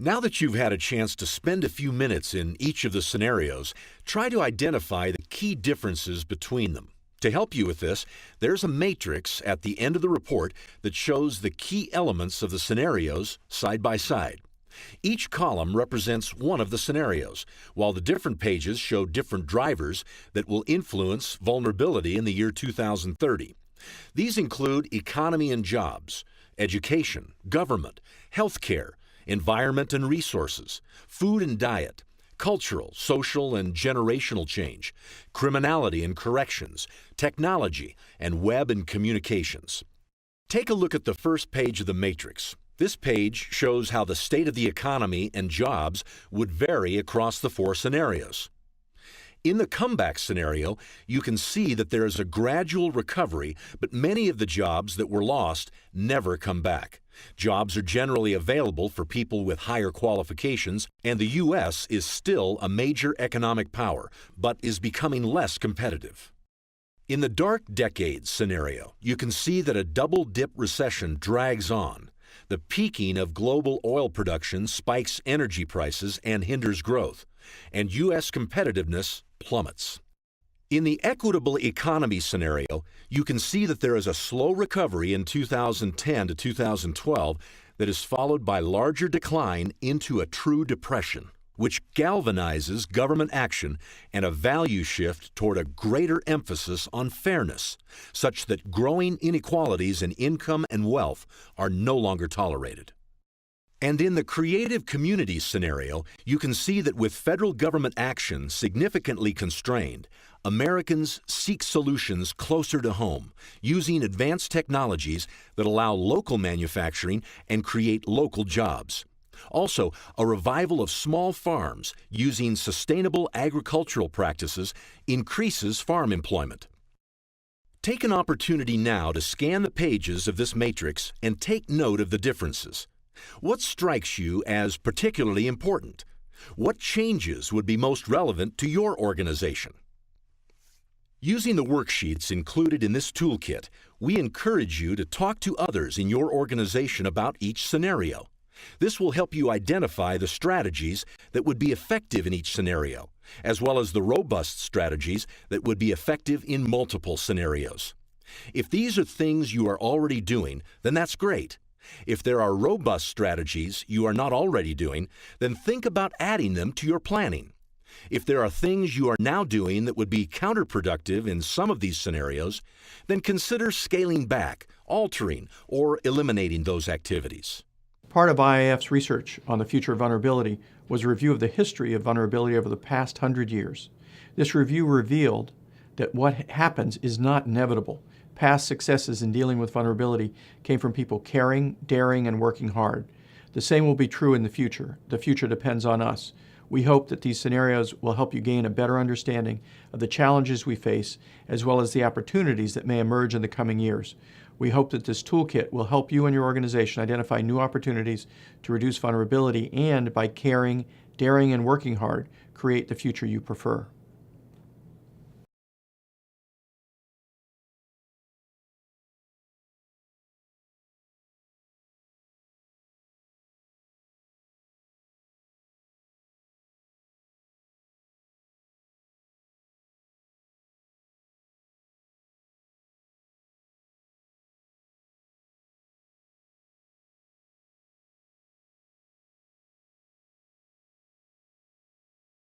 Now that you've had a chance to spend a few minutes in each of the scenarios, try to identify the key differences between them. To help you with this, there's a matrix at the end of the report that shows the key elements of the scenarios side by side. Each column represents one of the scenarios, while the different pages show different drivers that will influence vulnerability in the year 2030. These include economy and jobs, education, government, healthcare, environment and resources, food and diet, cultural, social, and generational change, criminality and corrections, technology, and web and communications. Take a look at the first page of the matrix. This page shows how the state of the economy and jobs would vary across the four scenarios. In the comeback scenario, you can see that there is a gradual recovery, but many of the jobs that were lost never come back. Jobs are generally available for people with higher qualifications, and the U.S. is still a major economic power, but is becoming less competitive. In the dark decades scenario, you can see that a double-dip recession drags on. The peaking of global oil production spikes energy prices and hinders growth, and U.S. competitiveness plummets. In the equitable economy scenario, you can see that there is a slow recovery in 2010 to 2012 that is followed by larger decline into a true depression, which galvanizes government action and a value shift toward a greater emphasis on fairness, such that growing inequalities in income and wealth are no longer tolerated. And in the creative communities scenario, you can see that with federal government action significantly constrained, Americans seek solutions closer to home, using advanced technologies that allow local manufacturing and create local jobs. Also, a revival of small farms using sustainable agricultural practices increases farm employment. Take an opportunity now to scan the pages of this matrix and take note of the differences. What strikes you as particularly important? What changes would be most relevant to your organization? Using the worksheets included in this toolkit, we encourage you to talk to others in your organization about each scenario. This will help you identify the strategies that would be effective in each scenario, as well as the robust strategies that would be effective in multiple scenarios. If these are things you are already doing, then that's great. If there are robust strategies you are not already doing, then think about adding them to your planning. If there are things you are now doing that would be counterproductive in some of these scenarios, then consider scaling back, altering, or eliminating those activities. Part of IIF's research on the future of vulnerability was a review of the history of vulnerability over the past 100 years. This review revealed that what happens is not inevitable. Past successes in dealing with vulnerability came from people caring, daring, and working hard. The same will be true in the future. The future depends on us. We hope that these scenarios will help you gain a better understanding of the challenges we face, as well as the opportunities that may emerge in the coming years. We hope that this toolkit will help you and your organization identify new opportunities to reduce vulnerability and, by caring, daring, and working hard, create the future you prefer.